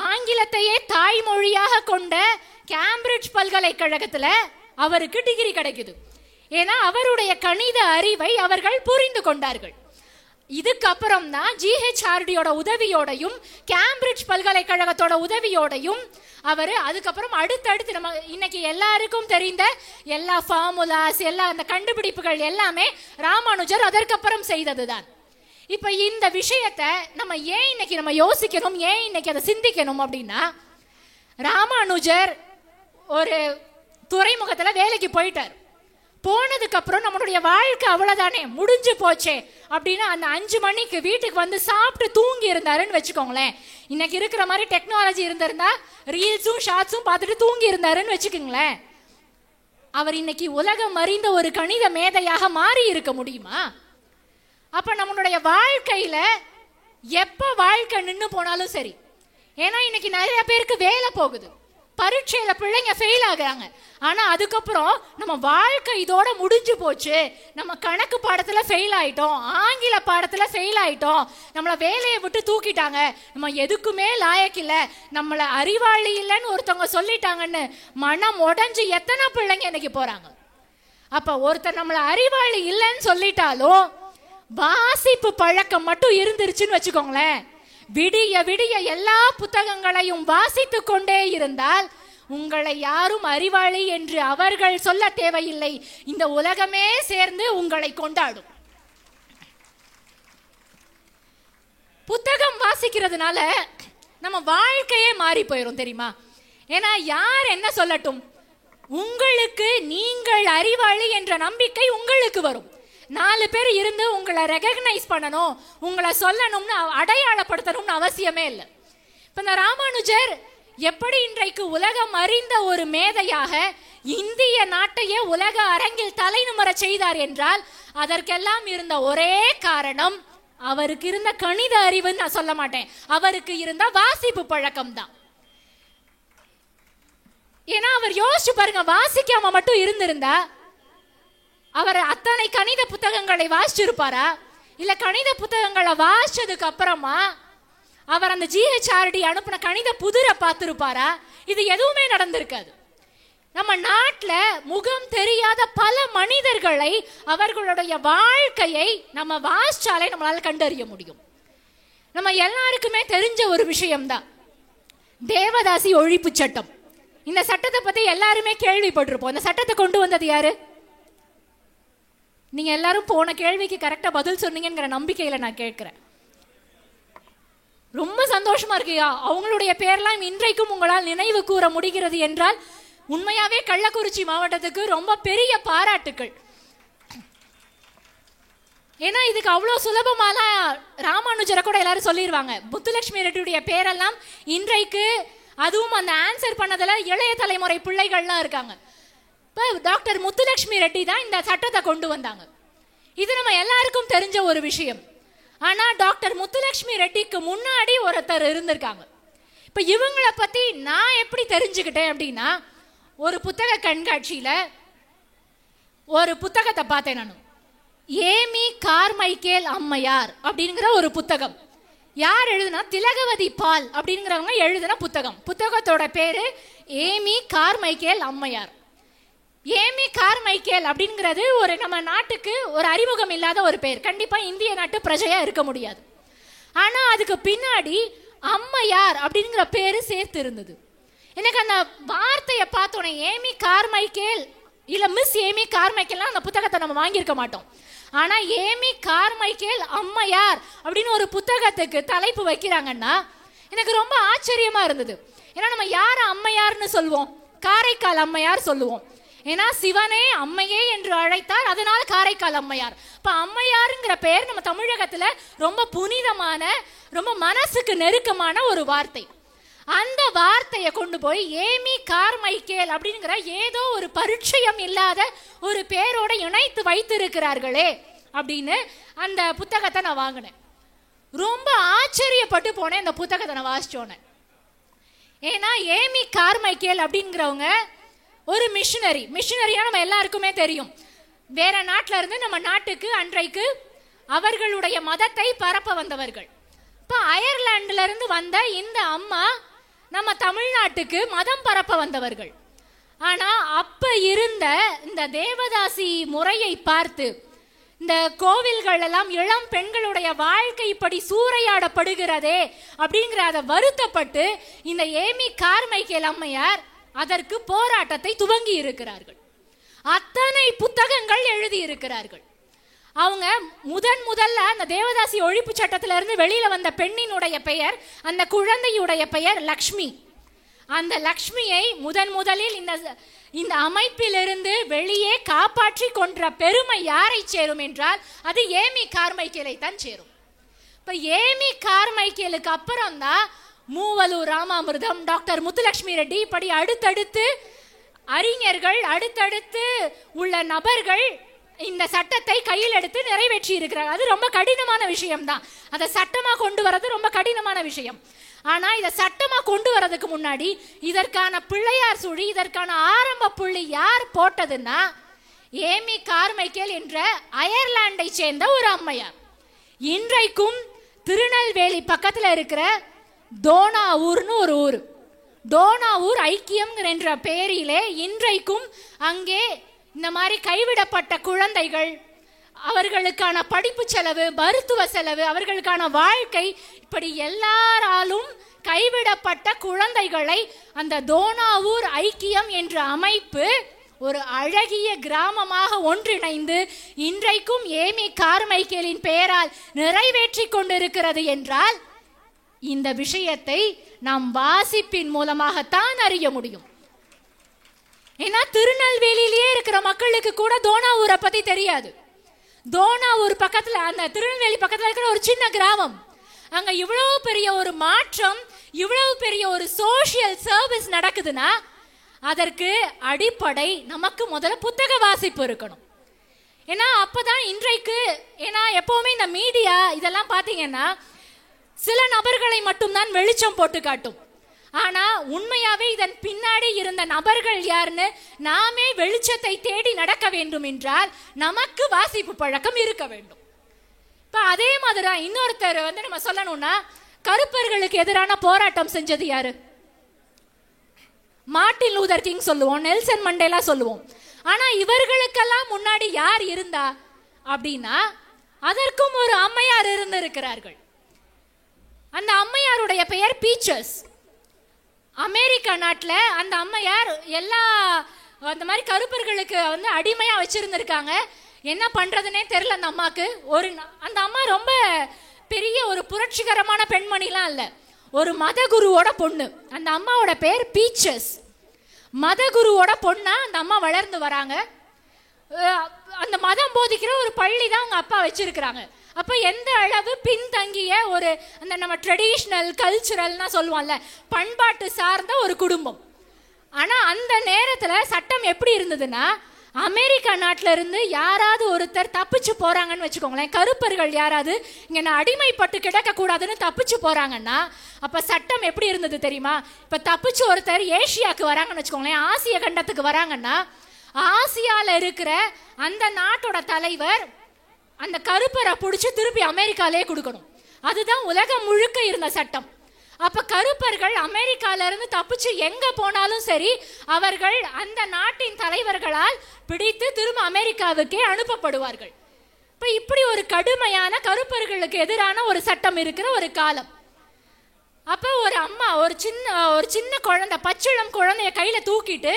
ஆங்கிலத்தையே தாய்மொழியாக கொண்ட கேம்பிரிட்ஜ் பல்கலைக்கழகத்தில் அவருக்கு டிகிரி கிடைக்குது. ஏன்னா அவருடைய கணித அறிவை அவர்கள் புரிந்து கொண்டார்கள். இதுக்கப்புறம் தான் GHRDயோட உதவியோடையும் கேம்பிரிட்ஜ் பல்கலைக்கழகத்தோட உதவியோடையும் அவர் அதுக்கப்புறம் அடுத்தடுத்து நம்ம இன்னைக்கு எல்லாருக்கும் தெரிந்த எல்லா ஃபார்முலாஸ் எல்லா அந்த கண்டுபிடிப்புகள் எல்லாமே ராமானுஜர் அதற்கப்புறம் செய்ததுதான். இப்ப இந்த விஷயத்தை நம்ம ஏன் இன்னைக்கு நம்ம யோசிக்கணும், ஏன் இன்னைக்கு அதை சிந்திக்கணும் அப்படின்னா, ராமானுஜர் ஒரு துறைமுகத்துல வேலைக்கு போயிட்டார். போனதுக்கு அப்புறம் நம்மளுடைய வாழ்க்கை அவ்வளவுதானே, முடிஞ்சு போச்சே அப்படின்னு அந்த 5 மணிக்கு வீட்டுக்கு வந்து சாப்பிட்டு தூங்கி இருந்தாருன்னு வச்சுக்கோங்களேன். இன்னைக்கு இருக்கிற மாதிரி டெக்னாலஜி இருந்திருந்தா ரீல்ஸும் ஷார்ட்ஸும் பார்த்துட்டு தூங்கி இருந்தாருன்னு வச்சுக்கோங்களேன், அவர் இன்னைக்கு உலகம் அறிந்த ஒரு கணித மேதையாக மாறி இருக்க முடியுமா? அப்ப நம்மளுடைய வாழ்க்கையில எப்ப வாழ்க்கை நின்று போனாலும் சரி, ஏன்னா இன்னைக்கு நிறைய பேருக்கு வேலை போகுது, பரீட்சையில பிள்ளைங்க ஃபெயில் ஆகுறாங்க, ஆனா அதுக்கப்புறம் நம்ம வாழ்க்கை இதோட முடிஞ்சு போச்சு, நம்ம கணக்கு பாடத்துல ஃபெயில் ஆயிட்டோம், ஆங்கில பாடத்துல ஃபெயில் ஆயிட்டோம், நம்மள வேலையை விட்டு தூக்கிட்டாங்க, நம்ம எதுக்குமே லாயக்கில்ல, நம்மள அறிவாளி இல்லைன்னு ஒருத்தவங்க சொல்லிட்டாங்கன்னு மனம் உடைஞ்சு எத்தனை பிள்ளைங்க இன்னைக்கு போறாங்க. அப்ப ஒருத்தர் நம்மள அறிவாளி இல்லைன்னு சொல்லிட்டாலும் வாசிப்பு பழக்கம் மட்டும் இருந்துருச்சுன்னு வச்சுக்கோங்களேன், விடிய விடிய எல்லா புத்தகங்களையும் வாசித்து கொண்டே இருந்தால் உங்களை யாரும் அறிவாளி என்று அவர்கள் சொல்ல தேவையில்லை, இந்த உலகமே சேர்ந்து உங்களை கொண்டாடும். புத்தகம் வாசிக்கிறதுனால நம்ம வாழ்க்கையே மாறி போயிடும் தெரியுமா? ஏன்னா யார் என்ன சொல்லட்டும், உங்களுக்கு நீங்கள் அறிவாளி என்ற நம்பிக்கை உங்களுக்கு வரும். 4 பேர் இருந்து உங்களை ரெகக்னைஸ் பண்ணணும், உங்களை சொல்லணும்னு அடையாளப்படுத்தணும்னு அவசியமே இல்லை. இப்ப இந்த ராமானுஜர் எப்படி இன்றைக்கு உலகம் அறிந்த ஒரு மேதையாக இந்திய நாட்டையே உலக அரங்கில் தலைநிமிர செய்தார் என்றால் அதற்கெல்லாம் இருந்த ஒரே காரணம் அவருக்கு இருந்த கணித அறிவுன்னு நான் சொல்ல மாட்டேன், அவருக்கு இருந்த வாசிப்பு பழக்கம் தான். ஏன்னா அவர் யோசிச்சு பாருங்க, வாசிக்காம மட்டும் இருந்திருந்தா அவர் அத்தனை கணித புத்தகங்களை வாசிச்சிருப்பாரா? இல்ல கணித புத்தகங்களை வாசிச்சதுக்கு அப்புறமா அவர் அந்த GHRD அனுப்பின கணித புதிரை பார்த்திருப்பாரா? இது எதுவுமே நடந்திருக்காது. நம்ம நாட்டில் முகம் தெரியாத பல மனிதர்களை, அவர்களுடைய வாழ்க்கையை நம்ம வாசிச்சாலே நம்மளால கண்டறிய முடியும். நம்ம எல்லாருக்குமே தெரிஞ்ச ஒரு விஷயம்தான் தேவதாசி ஒழிப்பு சட்டம். இந்த சட்டத்தை பத்தி எல்லாருமே கேள்விப்பட்டிருப்போம். இந்த சட்டத்தை கொண்டு வந்தது யாரு? நீங்க எல்லாரும் போன கேள்விக்கு கரெக்டா பதில் சொன்னீங்கிற நம்பிக்கையில நான் கேட்கிறேன். ரொம்ப சந்தோஷமா இருக்கியா? அவங்களுடைய பேர்லாம் இன்றைக்கும் உங்களால் நினைவு கூற முடிகிறது என்றால் உண்மையாவே கள்ளக்குறிச்சி மாவட்டத்துக்கு ரொம்ப பெரிய பாராட்டுக்கள். ஏன்னா இதுக்கு அவ்வளோ சுலபமாலாம் ராமானுஜரை கூட எல்லாரும் சொல்லிடுவாங்க. முத்துலட்சுமி ரெட்டியுடைய பேரெல்லாம் இன்றைக்கு, அதுவும் அந்த ஆன்சர் பண்ணதுல இளைய தலைமுறை பிள்ளைகள்லாம் இருக்காங்க. இப்போ டாக்டர் முத்துலட்சுமி ரெட்டி தான் இந்த சட்டத்தை கொண்டு வந்தாங்க. இது நம்ம எல்லாருக்கும் தெரிஞ்ச ஒரு விஷயம். ஆனால் டாக்டர் முத்துலட்சுமி ரெட்டிக்கு முன்னாடி ஒருத்தர் இருந்திருக்காங்க. இப்போ இவங்களை பற்றி நான் எப்படி தெரிஞ்சுக்கிட்டேன் அப்படின்னா, ஒரு புத்தக கண்காட்சியில் ஒரு புத்தகத்தை பார்த்தேன் நான். ஏமி கார்மைக்கேல் அம்மையார் அப்படிங்கிற ஒரு புத்தகம். யார் எழுதுனா? திலகவதி பால் அப்படிங்கிறவங்க எழுதின புத்தகம். புத்தகத்தோட பேரு ஏமி கார்மைக்கேல் அம்மையார். ஏமி கார்மைக்கேல் அப்படிங்கிறது ஒரு நம்ம நாட்டுக்கு ஒரு அறிமுகம் இல்லாத ஒரு பேர். கண்டிப்பா இந்திய நாட்டு பிரஜையா இருக்க முடியாது. ஆனா அதுக்கு பின்னாடி அம்மையார் அப்படிங்கிற பேரு சேர்த்து இருந்தது. எனக்கு அந்த வார்த்தையை பார்த்தோன்னே ஏமி கார்மைக்கேல் இல்ல மிஸ் ஏமி கார்மைக்கேல்லாம் அந்த புத்தகத்தை நம்ம வாங்கியிருக்க மாட்டோம். ஆனா ஏமி கார்மைக்கேல் அம்மையார் அப்படின்னு ஒரு புத்தகத்துக்கு தலைப்பு வைக்கிறாங்கன்னா எனக்கு ரொம்ப ஆச்சரியமா இருந்தது. ஏன்னா நம்ம யார அம்மையார்னு சொல்லுவோம்? காரைக்கால் அம்மையார் சொல்லுவோம். ஏன்னா சிவனே அம்மையே என்று அழைத்தார், அதனால காரைக்கால் அம்மையார். இப்ப அம்மையாருங்கிற பெயர் நம்ம தமிழகத்துல ரொம்ப புனிதமான, ரொம்ப மனசுக்கு நெருக்கமான ஒரு வார்த்தை. அந்த வார்த்தையை கொண்டு போய் ஏமி கார்மைக்கேல் அப்படிங்கிற ஏதோ ஒரு பரிச்சயம் இல்லாத ஒரு பேரோட இணைத்து வைத்திருக்கிறார்களே அப்படின்னு அந்த புத்தகத்தை நான் வாங்கினேன். ரொம்ப ஆச்சரியப்பட்டு போனேன் இந்த புத்தகத்தை நான் வாசிச்சோன்னே. ஏன்னா ஏமி கார்மைக்கேல் அப்படிங்கிறவங்க ஒரு மிஷினரியா நம்ம எல்லாருக்குமே தெரியும். வேற நாட்டில இருந்து நம்ம நாட்டுக்கு அன்றைக்கு அவர்களுடைய மதத்தை பரப்ப வந்தவர்கள். இப்போ அயர்லாந்துல இருந்து வந்த இந்த அம்மா நம்ம தமிழ்நாட்டுக்கு மதம் பரப்ப வந்தவர்கள். ஆனா அப்ப இருந்த இந்த தேவதாசி முறையை பார்த்து, இந்த கோவில்கள் எல்லாம் இளம் பெண்களுடைய வாழ்க்கை இப்படி சூறையாடப்படுகிறதே அப்படிங்கிற அதை வருத்தப்பட்டு இந்த ஏமி கார்மைக்கேல் அம்மையார் அதற்கு போராட்டத்தை துவங்கி இருக்கிறார்கள். அத்தனை புத்தகங்கள் எழுதி இருக்கிறார்கள். அவங்க முதல்ல அந்த தேவதாசி ஒழிப்பு சட்டத்தில இருந்து வெளியில வந்த பெண்ணினுடைய பெயர், அந்த குழந்தையுடைய பெயர் லக்ஷ்மி. அந்த லக்ஷ்மியை முதலில் இந்த அமைப்பிலிருந்து வெளியே காப்பாற்றி கொன்ற பெருமை யாரை சேரும் என்றால் அது ஏமி கார்மைக்கேலை தான் சேரும். இப்ப ஏமி கார்மைக்கேலுக்கு அப்புறம் தான் மூவலூர் ராமாமிர்தம், டாக்டர் முத்துலட்சுமி ரெட்டி, இப்படி அடுத்தடுத்து அறிஞர்கள், அடுத்தடுத்து உள்ள நபர்கள் இந்த சட்டத்தை கையில் எடுத்து நிறைவேற்றி இருக்கிறார். அது ரொம்ப கடினமான விஷயம் தான். அதை சட்டமா கொண்டு வரது ரொம்ப கடினமான விஷயம். ஆனா இதை சட்டமா கொண்டு வரதுக்கு முன்னாடி இதற்கான பிள்ளையார் சுழி, இதற்கான ஆரம்ப புள்ளி யார் போட்டதுன்னா ஏமி கார்மைக்கேல் என்ற அயர்லாண்டை சேர்ந்த ஒரு அம்மையார். இன்றைக்கும் திருநெல்வேலி பக்கத்துல இருக்கிற தோனாவூர்னு ஒரு ஊர், டோனாவூர் ஐக்கியம் என்ற பெயரிலே இன்றைக்கும் அங்கே இந்த மாதிரி கைவிடப்பட்ட குழந்தைகள், அவர்களுக்கான படிப்பு செலவு, மருத்துவ செலவு, அவர்களுக்கான வாழ்க்கை, இப்படி எல்லாராலும் கைவிடப்பட்ட குழந்தைகளை அந்த தோனாவூர் ஐக்கியம் என்ற அமைப்பு ஒரு அழகிய கிராமமாக ஒன்றிணைந்து இன்றைக்கும் ஏமி கார்மைக்கேலின் பெயரால் நிறைவேற்றி கொண்டிருக்கிறது என்றால் இந்த விஷயத்தை நாம் வாசிப்பின் மூலமாகத்தான் அறிய முடியும். ஏன்னா திருநெல்வேலியிலேயே இருக்கிற மக்களுக்கு கூட தோனாவூரை பத்தி தெரியாது. தோனாவூர் பக்கத்துல, அந்த திருநெல்வேலி பக்கத்துல இருக்கிற ஒரு சின்ன கிராமம், அங்க இவ்வளவு பெரிய ஒரு மாற்றம், இவ்வளவு பெரிய ஒரு சோசியல் சர்வீஸ் நடக்குதுன்னா அதற்கு அடிப்படை நமக்கு முதல்ல புத்தக வாசிப்பு இருக்கணும். ஏன்னா அப்பதான் இன்றைக்கு, ஏன்னா எப்பவுமே இந்த மீடியா இதெல்லாம் பாத்தீங்கன்னா சில நபர்களை மட்டும்தான் வெளிச்சம் போட்டு காட்டும். ஆனா உண்மையாவே இதன் பின்னாடி இருந்த நபர்கள் யாருன்னு நாமே வெளிச்சத்தை தேடி நடக்க வேண்டும் என்றால் நமக்கு வாசிப்பு பழக்கம் இருக்க வேண்டும். இப்ப அதே மாதிரி இன்னொருத்தர் நம்ம சொல்லணும்னா கருப்பர்களுக்கு எதிரான போராட்டம் செஞ்சது யாரு? மார்ட்டின் லூதர் கிங் சொல்லுவோம், நெல்சன் மண்டேலா சொல்லுவோம். ஆனா இவர்களுக்கெல்லாம் முன்னாடி யார் இருந்தா அப்படின்னா அதற்கும் ஒரு அம்மையார் இருந்திருக்கிறார்கள். அந்த அம்மையாருடைய பெயர் பீச்சர்ஸ். அமெரிக்கா நாட்டில் அந்த அம்மையார் எல்லா அந்த மாதிரி கருப்பர்களுக்கு வந்து அடிமையா வச்சிருந்திருக்காங்க. என்ன பண்றதுன்னே தெரியல அந்த அம்மாக்கு. அந்த அம்மா ரொம்ப பெரிய ஒரு புரட்சிகரமான பெண்மணிலாம் இல்லை, ஒரு மதகுருவோட பொண்ணு. அந்த அம்மாவோட பேர் பீச்சர்ஸ். மதகுருவோட பொண்ணா அந்த அம்மா வளர்ந்து வராங்க. அந்த மதம் போதிக்கிற ஒரு பள்ளி தான் அவங்க அப்பா வச்சிருக்கிறாங்க. அப்போ எந்த அளவு பின்தங்கிய ஒரு அந்த நம்ம ட்ரெடிஷ்னல் கல்ச்சுரல்னா சொல்லுவோம்ல, பண்பாட்டு சார்ந்த ஒரு குடும்பம். ஆனால் அந்த நேரத்தில் சட்டம் எப்படி இருந்ததுன்னா, அமெரிக்கா நாட்டில் இருந்து யாராவது ஒருத்தர் தப்பிச்சு போறாங்கன்னு வச்சுக்கோங்களேன், கருப்பர்கள் யாராவது இங்கே நான் அடிமைப்பட்டு கிடக்கக்கூடாதுன்னு தப்பிச்சு போறாங்கன்னா அப்போ சட்டம் எப்படி இருந்தது தெரியுமா? இப்போ தப்பிச்சு ஒருத்தர் ஏஷியாவுக்கு வராங்கன்னு வச்சுக்கோங்களேன், ஆசிய கண்டத்துக்கு வராங்கன்னா ஆசியாவில் இருக்கிற அந்த நாட்டோட தலைவர் அந்த கருப்பரை பிடிச்சி திருப்பி அமெரிக்காலே கொடுக்கணும். அதுதான் உலகம் முழுக்க இருந்த சட்டம். அப்ப கருப்பர்கள் அமெரிக்கால இருந்து தப்பிச்சு எங்க போனாலும் சரி, அவர்கள் அந்த நாட்டின் தலைவர்களால் பிடித்து திரும்ப அமெரிக்காவுக்கே அனுப்பப்படுவார்கள். இப்ப இப்படி ஒரு கடுமையான கருப்பர்களுக்கு எதிரான ஒரு சட்டம் இருக்கிற ஒரு காலம். அப்ப ஒரு அம்மா ஒரு சின்ன குழந்தை, பச்சிளம் குழந்தைய கையில தூக்கிட்டு,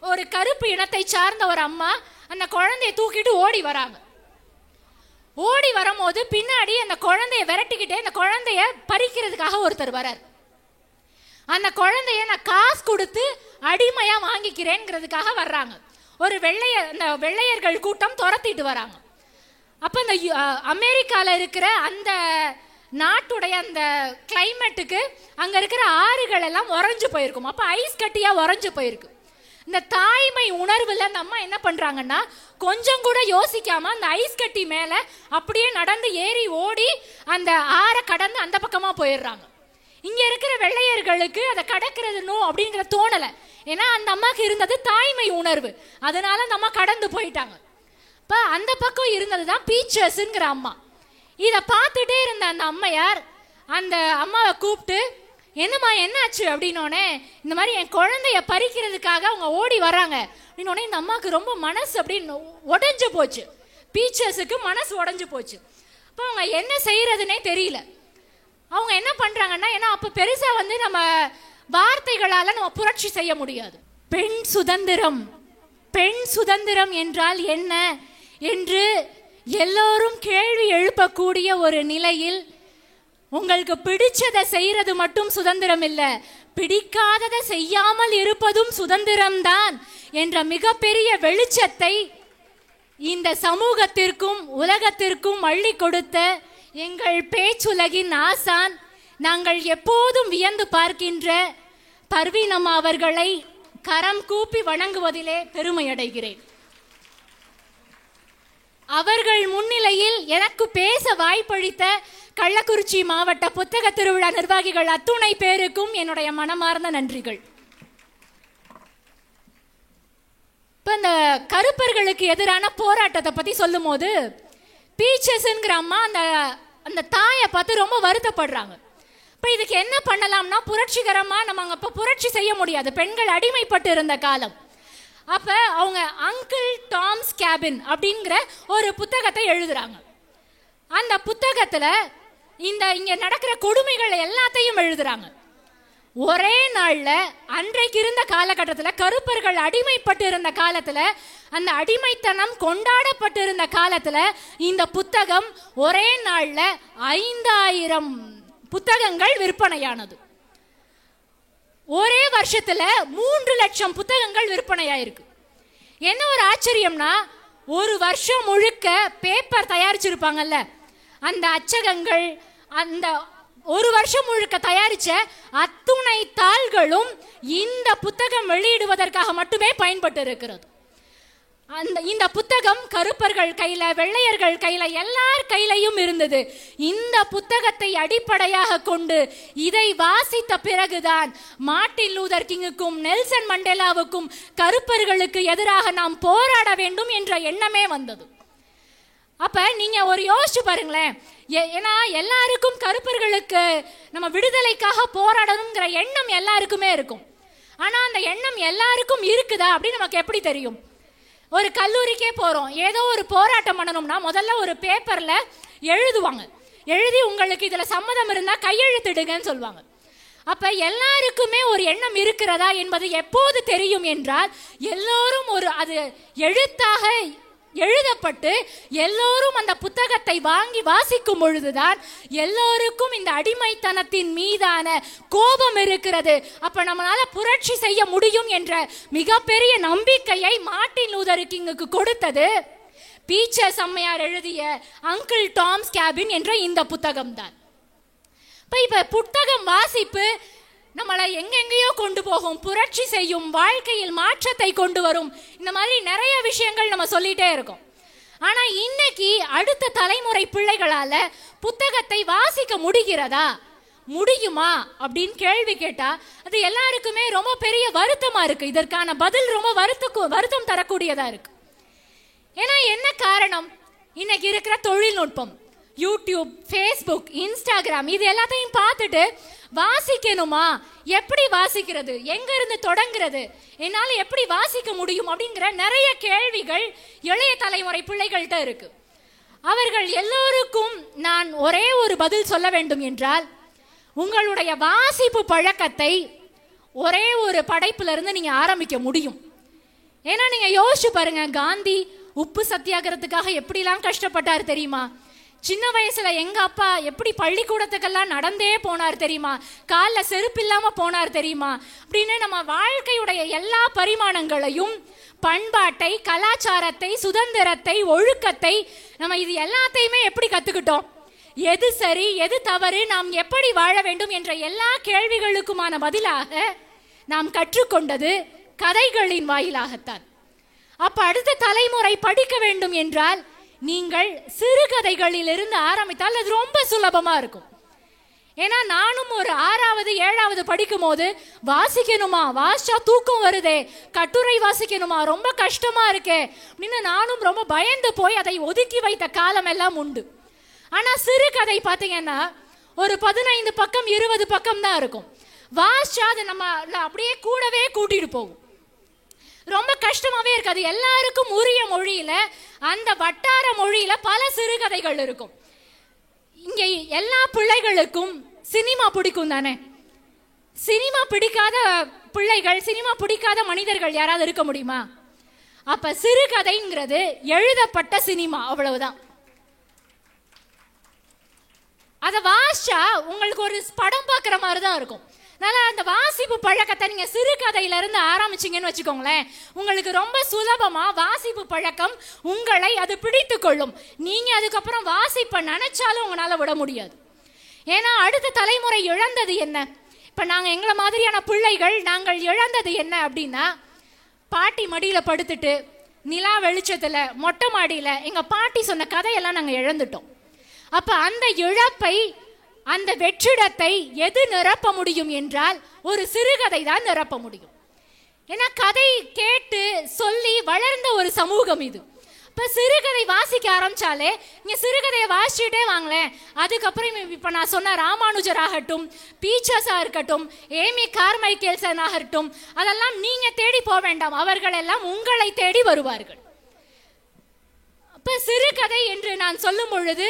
ஒரு கருப்பு இனத்தை சார்ந்த ஒரு அம்மா அந்த குழந்தைய தூக்கிட்டு ஓடி வராங்க. ஓடி வரும்போது பின்னாடி அந்த குழந்தைய விரட்டிக்கிட்டே அந்த குழந்தைய பறிக்கிறதுக்காக ஒருத்தர் வரார். அந்த குழந்தைய நான் காசு கொடுத்து அடிமையா வாங்கிக்கிறேங்கிறதுக்காக வர்றாங்க. ஒரு வெள்ளையர்கள் கூட்டம் துரத்திட்டு வராங்க. அப்ப அந்த அமெரிக்கால இருக்கிற அந்த நாட்டுடைய அந்த கிளைமேட்டுக்கு அங்க இருக்கிற ஆறுகள் எல்லாம் உறைஞ்சு போயிருக்கும். அப்ப ஐஸ் கட்டியா உறைஞ்சு போயிருக்கு. இந்த தாய்மை உணர்வுல அந்த அம்மா என்ன பண்றாங்கன்னா, கொஞ்சம் கூட யோசிக்காம அந்த ஐஸ் கட்டி மேல அப்படியே நடந்து ஏறி ஓடி அந்த ஆறை கடந்து அந்த பக்கமா போயிடுறாங்க. இங்க இருக்கிற வெள்ளையர்களுக்கு அதை கடக்கிறதுனோ அப்படிங்கிற தோணலை. ஏன்னா அந்த அம்மாக்கு இருந்தது தாய்மை உணர்வு, அதனால அந்த அம்மா கடந்து போயிட்டாங்க. இப்ப அந்த பக்கம் இருந்ததுதான் பீச்சர்ஸ்ங்கிற அம்மா. இதை பார்த்துட்டே இருந்த அந்த அம்மையார் அந்த அம்மாவை கூப்பிட்டு, என்னம்மா என்னாச்சு அப்படின்னோடனே, இந்த மாதிரி என் குழந்தைய பறிக்கிறதுக்காக அவங்க ஓடி வராங்க அப்படின்னோடனே இந்த அம்மாவுக்கு ரொம்ப மனசு அப்படின்னு உடஞ்சு போச்சு. பீச்சர்ஸுக்கு மனசு உடஞ்சு போச்சு. அப்போ அவங்க என்ன செய்யறதுன்னே தெரியல. அவங்க என்ன பண்றாங்கன்னா, ஏன்னா அப்போ பெருசா வந்து நம்ம வார்த்தைகளால நம்ம புரட்சி செய்ய முடியாது. பெண் சுதந்திரம், பெண் சுதந்திரம் என்றால் என்ன என்று எல்லோரும் கேள்வி எழுப்பக்கூடிய ஒரு நிலையில், உங்களுக்கு பிடிச்சதை செய்யறது மட்டும் சுதந்திரம் இல்ல, பிடிக்காததை செய்யாமல் இருப்பதும் சுதந்திரம்தான் என்ற மிகப்பெரிய வெளிச்சத்தை இந்த சமூகத்திற்கும் உலகத்திற்கும் அள்ளி கொடுத்த எங்கள் பேச்சுலகின் ஆசான், நாங்கள் எப்போதும் வியந்து பார்க்கின்ற பர்வீன் அம்மா அவர்களை கரம் கூப்பி வணங்குவதிலே பெருமை அடைகிறேன். அவர்கள் முன்னிலையில் எனக்கு பேச வாய்ப்பளித்த கள்ளக்குறிச்சி மாவட்ட புத்தக திருவிழா நிர்வாகிகள் அத்துணை பேருக்கும் என்னுடைய மனமார்ந்த நன்றிகள். இப்ப இந்த கருப்பர்களுக்கு எதிரான போராட்டத்தை பத்தி சொல்லும் போது பீச்சர்ஸ்ங்கிற அம்மா அந்த தாயை பார்த்து ரொம்ப வருத்தப்படுறாங்க. இப்ப இதுக்கு என்ன பண்ணலாம்னா, புரட்சிகரமா நம்ம அங்க புரட்சி செய்ய முடியாது, பெண்கள் அடிமைப்பட்டு இருந்த காலம். அப்ப அவங்க அங்கிள் டாம்ஸ் கேபின் அப்படிங்கிற ஒரு புத்தகத்தை எழுதுறாங்க. அந்த புத்தகத்துல இங்க நடக்கிற கொடுமைகள் எல்லாத்தையும் எழுதுறாங்க. ஒரே நாள்ல அன்றைக்கு இருந்த காலகட்டத்தில் கருப்பர்கள் அடிமைப்பட்டு இருந்த காலத்துல, அந்த அடிமைத்தனம் கொண்டாடப்பட்டு இருந்த காலத்துல இந்த புத்தகம் ஒரே நாள்ல 5000 புத்தகங்கள் விற்பனையானது. ஒரே வருஷத்துல 3 லட்சம் புத்தகங்கள் விற்பனையாயிருக்கு. என்ன ஒரு ஆச்சரியம்னா, ஒரு வருஷம் முழுக்க பேப்பர் தயாரிச்சிருப்பாங்கல்ல, அந்த அச்சகங்கள் அந்த ஒரு வருஷம் முழுக்க தயாரிச்ச அத்துணை தாள்களும் இந்த புத்தகம் வெளியிடுவதற்காக மட்டுமே பயன்பட்டு இருக்கிறது. இந்த புத்தகம் கருப்பர்கள் கையில, வெள்ளையர்கள் கையில, எல்லார் கையிலையும் இருந்தது. இந்த புத்தகத்தை அடிப்படையாக கொண்டு இதை வாசித்த பிறகுதான் மார்ட்டின் லூதர் கிங்குக்கும் நெல்சன் மண்டேலாவுக்கும் கருப்பர்களுக்கு எதிராக நாம் போராட வேண்டும் என்ற எண்ணமே வந்தது. அப்ப நீங்க ஒரு யோசிச்சு பாருங்களேன். ஏன்னா எல்லாருக்கும் கருப்பர்களுக்கு நம்ம விடுதலைக்காக போராடணுங்கிற எண்ணம் எல்லாருக்குமே இருக்கும். ஆனா அந்த எண்ணம் எல்லாருக்கும் இருக்குதா அப்படின்னு நமக்கு எப்படி தெரியும்? ஒரு கல்லூரிக்கே போறோம், ஏதோ ஒரு போராட்டம் பண்ணணும்னா முதல்ல ஒரு பேப்பர்ல எழுதுவாங்க, எழுதி உங்களுக்கு இதுல சம்மதம் இருந்தா கையெழுத்திடுங்கன்னு சொல்லுவாங்க. அப்ப எல்லாருக்குமே ஒரு எண்ணம் இருக்கிறதா என்பது எப்போது தெரியும் என்றால், எல்லோரும் ஒரு அது எழுத்தாக எழுதப்பட்டு எல்லோரும் அந்த புத்தகத்தை வாங்கி வாசிக்கும் பொழுதுதான் எல்லோருக்கும் இந்த அடிமைத்தனத்தின் மீதான கோபம் இருக்கிறது. அப்ப நம்மளால புரட்சி செய்ய முடியும் என்ற மிகப்பெரிய நம்பிக்கையை மார்ட்டின் லூதர் கிங்குக்கு கொடுத்தது பீச்சர்ஸ் அம்மையார் எழுதிய அங்கிள் டாம்ஸ் கேபின் என்ற இந்த புத்தகம் தான். இப்ப புத்தகம் வாசிப்பு நம்மளை எங்கெங்கேயோ கொண்டு போகும், புரட்சி செய்யும், வாழ்க்கையில் மாற்றத்தை கொண்டு வரும். இந்த மாதிரி நிறைய விஷயங்கள் நம்ம சொல்லிட்டே இருக்கோம். ஆனா இன்னைக்கு அடுத்த தலைமுறை பிள்ளைகளால புத்தகத்தை வாசிக்க முடிகிறதா, முடியுமா அப்படின்னு கேள்வி கேட்டா அது எல்லாருக்குமே ரொம்ப பெரிய வருத்தமா இருக்கு. இதற்கான பதில் ரொம்ப வருத்தம் தரக்கூடியதா இருக்கு. ஏன்னா என்ன காரணம்? இன்னைக்கு இருக்கிற தொழில்நுட்பம், யூடியூப், ஃபேஸ்புக், இன்ஸ்டாகிராம், இது எல்லாத்தையும் பார்த்துட்டு வாசிக்கணுமா, எப்படி வாசிக்கிறது, எங்க இருந்து தொடங்குறது, என்னால எப்படி வாசிக்க முடியும் அப்படிங்கிற நிறைய கேள்விகள் இளைய தலைமுறை பிள்ளைகள்கிட்ட இருக்கு. அவர்கள் எல்லோருக்கும் நான் ஒரே ஒரு பதில் சொல்ல வேண்டும் என்றால், உங்களுடைய வாசிப்பு பழக்கத்தை ஒரே ஒரு படைப்புல இருந்து நீங்க ஆரம்பிக்க முடியும். ஏன்னா நீங்க யோசிச்சு பாருங்க, காந்தி உப்பு சத்தியாகிரத்துக்காக எப்படிலாம் கஷ்டப்பட்டார் தெரியுமா? சின்ன வயசுல எங்க அப்பா எப்படி பள்ளிக்கூடத்துக்கெல்லாம் நடந்தே போனார் தெரியுமா? காலில் செருப்பு இல்லாம போனார் தெரியுமா? அப்படின்னு நம்ம வாழ்க்கையுடைய எல்லா பரிமாணங்களையும், பண்பாட்டை, கலாச்சாரத்தை, சுதந்திரத்தை, ஒழுக்கத்தை, நம்ம இது எல்லாத்தையுமே எப்படி கத்துக்கிட்டோம்? எது சரி எது தவறு, நாம் எப்படி வாழ வேண்டும் என்ற எல்லா கேள்விகளுக்குமான பதிலாக நாம் கற்றுக்கொண்டது கதைகளின் வாயிலாகத்தான். அப்ப அடுத்த தலைமுறை படிக்க வேண்டும் என்றால் நீங்கள் சிறுகதைகளில் இருந்து ஆரம்பித்தால் அது ரொம்ப சுலபமா இருக்கும். ஏன்னா நானும் ஒரு 6வது 7வது படிக்கும் போது வாசிக்கணுமா, வாசிச்சா தூக்கம் வருதே, கட்டுரை வாசிக்கணுமா, ரொம்ப கஷ்டமா இருக்கே அப்படின்னு நானும் ரொம்ப பயந்து போய் அதை ஒதுக்கி வைத்த காலம் எல்லாம் உண்டு. ஆனா சிறுகதை பார்த்தீங்கன்னா ஒரு 15 பக்கம் 20 பக்கம் தான் இருக்கும். வாசிச்சா அது நம்ம அப்படியே கூடவே கூட்டிட்டு போகும். ரொம்ப கஷ்டமாவே இருக்காது. எல்லாருக்கும் உரிய மொழியில, அந்த வட்டார மொழியில பல சிறுகதைகள் இருக்கும். இங்க எல்லா பிள்ளைகளுக்கும் சினிமா பிடிக்கும் தானே? சினிமா பிடிக்காத பிள்ளைகள், சினிமா பிடிக்காத மனிதர்கள் யாராவது இருக்க முடியுமா? அப்ப சிறுகதைங்கிறது எழுதப்பட்ட சினிமா, அவ்வளவுதான். அதை வாசிச்சா உங்களுக்கு ஒரு படம் பார்க்குற மாதிரி தான் இருக்கும். அதனால அந்த வாசிப்பு பழக்கத்தை நீங்க சிறுகதையில இருந்து ஆரம்பிச்சீங்கன்னு வச்சுக்கோங்களேன், உங்களுக்கு ரொம்ப சுலபமா வாசிப்பு பழக்கம் உங்களை அது பிடித்து கொள்ளும். நீங்க அதுக்கப்புறம் வாசிப்ப நினைச்சாலும் உங்களால விட முடியாது. ஏன்னா அடுத்த தலைமுறை இழந்தது என்ன? இப்ப நாங்க எங்களை மாதிரியான பிள்ளைகள் நாங்கள் இழந்தது என்ன அப்படின்னா, பாட்டி மடியில படுத்துட்டு நிலா வெளிச்சத்துல மொட்டை மாடியில எங்க பாட்டி சொன்ன கதையெல்லாம் நாங்க இழந்துட்டோம். அப்ப அந்த இழப்பை, அந்த வெற்றிடத்தை எது நிரப்ப முடியும் என்றால் ஒரு சிறுகதை தான் நிரப்ப முடியும். ஏன்னா கதை கேட்டு சொல்லி வளர்ந்த ஒரு சமூகம் இது. இப்ப சிறுகதை வாசிக்க ஆரம்பிச்சாலே நீங்க சிறுகதையை வாசிச்சுட்டே வாங்களேன். அதுக்கப்புறம் இப்ப நான் சொன்ன ராமானுஜர் ஆகட்டும், பீச்சர்ஸா இருக்கட்டும், ஏமி கார்மைக்கேல்சன் ஆகட்டும், அதெல்லாம் நீங்க தேடி போக வேண்டாம், அவர்கள் எல்லாம் உங்களை தேடி வருவார்கள். அப்ப சிறுகதை என்று நான் சொல்லும் பொழுது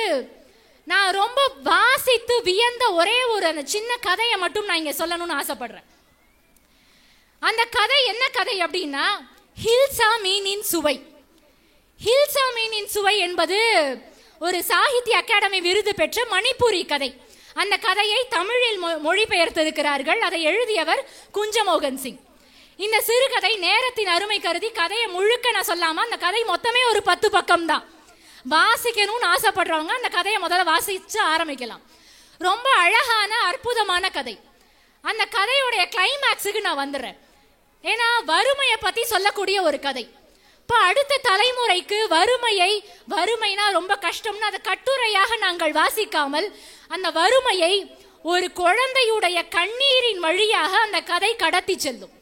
நான் ரொம்ப வாசித்து வியந்த ஒரே ஒரு அந்த சின்ன கதையை மட்டும் நான் இங்க சொல்லணும்னு ஆசைப்படுறேன். அந்த கதை என்ன கதை அப்படின்னா, ஹில்சா மீனின் சுவை. ஹில்சா மீனின் சுவை என்பது ஒரு சாகித்ய அகாடமி விருது பெற்ற மணிப்பூரி கதை. அந்த கதையை தமிழில் மொழிபெயர்த்திருக்கிறார்கள். அதை எழுதியவர் குஞ்சமோகன் சிங். இந்த சிறுகதை நேரத்தின் அருமை கருதி கதையை முழுக்க நான் சொல்லாம, அந்த கதை மொத்தமே ஒரு 10 பக்கம் தான். வாசிக்கணும்னு ஆசைப்படுறவங்க அந்த கதையை முதல்ல வாசிச்சு ஆரம்பிக்கலாம். ரொம்ப அழகான அற்புதமான கதை. அந்த கதையுடைய கிளைமேக்ஸுக்கு நான் வந்துடுறேன். ஏன்னா வறுமையை பத்தி சொல்லக்கூடிய ஒரு கதை. இப்போ அடுத்த தலைமுறைக்கு வறுமைனா ரொம்ப கஷ்டம்னு அதை கட்டுரையாக நாங்கள் வாசிக்காமல், அந்த வறுமையை ஒரு குழந்தையுடைய கண்ணீரின் வழியாக அந்த கதை கடத்தி செல்லும்.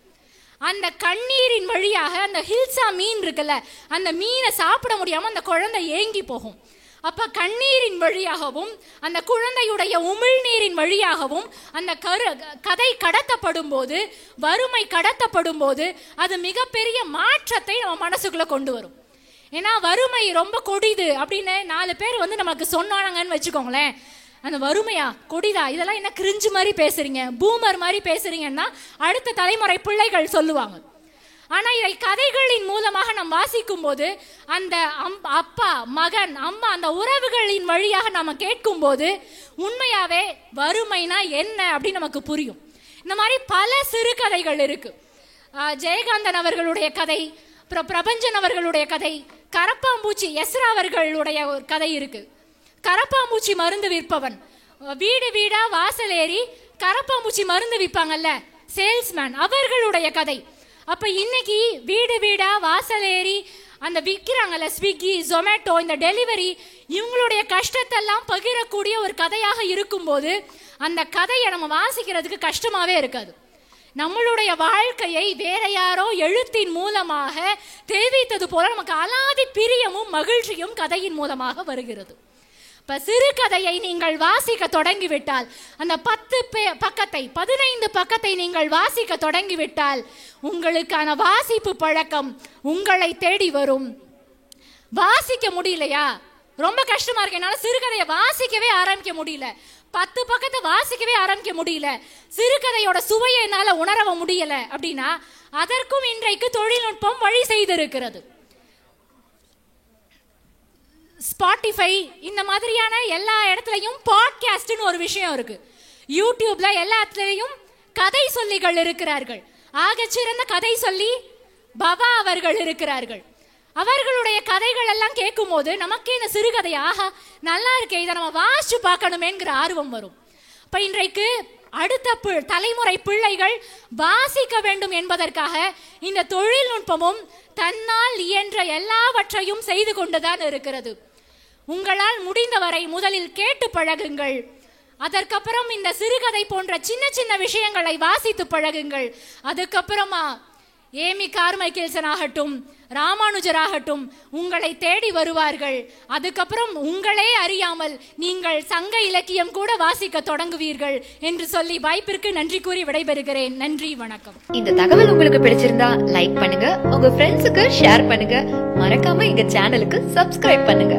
அந்த கண்ணீரின் வழியாக அந்த ஹில்சா மீன் இருக்குல்ல, அந்த மீனை சாப்பிட முடியாம அந்த குழந்தை ஏங்கி போகும். அப்ப கண்ணீரின் வழியாகவும் அந்த குழந்தையுடைய உமிழ்நீரின் வழியாகவும் அந்த கதை கடத்தப்படும் போது, வறுமை கடத்தப்படும் போது அது மிகப்பெரிய மாற்றத்தை நம்ம மனசுக்குள்ள கொண்டு வரும். ஏன்னா வறுமை ரொம்ப கொடிது அப்படின்னு 4 பேர் வந்து நமக்கு சொன்னாங்கன்னு வச்சுக்கோங்களேன், அந்த வறுமையா கொடிதா, இதெல்லாம் என்ன கிரிஞ்சு மாதிரி பேசுறீங்க, பூமர் மாதிரி பேசுறீங்கன்னா அடுத்த தலைமுறை பிள்ளைகள் சொல்லுவாங்க. ஆனா இதை கதைகளின் மூலமாக நாம் வாசிக்கும் போது அந்த அப்பா மகன் அம்மா அந்த உறவுகளின் வழியாக நாம கேட்கும் போது உண்மையாவே வறுமைனா என்ன அப்படின்னு நமக்கு புரியும். இந்த மாதிரி பல சிறுகதைகள் இருக்கு. ஜெயகாந்தன் அவர்களுடைய கதை, பிரபஞ்சன் அவர்களுடைய கதை, கரப்பாம்பூச்சி எஸ்ரா அவர்களுடைய ஒரு கதை இருக்கு. கரப்பாம்பூச்சி மருந்து விற்பவன், வீடு வீடா வாசல் ஏறி கரப்பாம்பூச்சி மருந்து விற்பாங்கல்ல சேல்ஸ்மேன், அவர்களுடைய கதை. அப்ப இன்னைக்கு வீடு வீடா வாசல் ஏறி அந்த விற்கிறாங்கல்ல ஸ்விக்கி ஜொமேட்டோ, இந்த டெலிவரி, இவங்களுடைய கஷ்டத்தெல்லாம் பகிரக்கூடிய ஒரு கதையாக இருக்கும்போது அந்த கதையை நம்ம வாசிக்கிறதுக்கு கஷ்டமாவே இருக்காது. நம்மளுடைய வாழ்க்கையை வேற யாரோ எழுத்தின் மூலமாக தெரிவித்தது போல நமக்கு அலாதி பிரியமும் மகிழ்ச்சியும் கதையின் மூலமாக வருகிறது. இப்ப சிறுகதையை நீங்கள் வாசிக்க தொடங்கிவிட்டால், அந்த 10 பக்கத்தை 15 பக்கத்தை நீங்கள் வாசிக்க தொடங்கிவிட்டால் உங்களுக்கான வாசிப்பு பழக்கம் உங்களை தேடி வரும். வாசிக்க முடியலையா, ரொம்ப கஷ்டமா இருக்கு, என்னால சிறுகதையை வாசிக்கவே ஆரம்பிக்க முடியல, 10 பக்கத்தை வாசிக்கவே ஆரம்பிக்க முடியல, சிறுகதையோட சுவையை என்னால உணர முடியல அப்படின்னா அதற்கும் இன்றைக்கு தொழில்நுட்பம் வழி செய்திருக்கிறது. ஸ்பாட்டிஃபை இந்த மாதிரியான எல்லா இடத்துலையும் பாட்காஸ்ட்னு ஒரு விஷயம் இருக்கு. யூடியூப்ல எல்லா இடத்துலையும் கதை சொல்லிகள் இருக்கிறார்கள். ஆகச்சிறந்த கதை சொல்லி பவா அவர்கள் இருக்கிறார்கள். அவர்களுடைய கதைகள் எல்லாம் கேட்கும் போது நமக்கே இந்த சிறுகதை ஆஹா நல்லா இருக்கே, இதை நம்ம வாசிச்சு பார்க்கணுமேங்கிற ஆர்வம் வரும். இப்ப இன்றைக்கு அடுத்த தலைமுறை பிள்ளைகள் வாசிக்க வேண்டும் என்பதற்காக இந்த தொழில்நுட்பமும் தன்னால் இயன்ற எல்லாவற்றையும் செய்து கொண்டுதான் இருக்கிறது. உங்களால் முடிந்தவரை முதலில் கேட்டு பழகுங்கள். அதற்கப்புறம் இந்த சிறுகதை போன்ற சின்ன சின்ன விஷயங்களை வாசித்து பழகுங்கள். அதுக்கப்புறமா ஏமி கார்மைக்கேல்சன் ஆகட்டும், ராமானுஜர் ஆகட்டும் உங்களை தேடி வருவார்கள். அதுக்கப்புறம் உங்களே அறியாமல் நீங்கள் சங்க இலக்கியம் கூட வாசிக்க தொடங்குவீர்கள் என்று சொல்லி வாய்ப்பிற்கு நன்றி கூறி விடைபெறுகிறேன். நன்றி, வணக்கம். இந்த தகவல் உங்களுக்கு பிடிச்சிருந்தா லைக் பண்ணுங்க, உங்க ஃப்ரெண்ட்ஸுக்கு ஷேர் பண்ணுங்க, மறக்காம எங்க சேனலுக்கு சப்ஸ்கிரைப் பண்ணுங்க.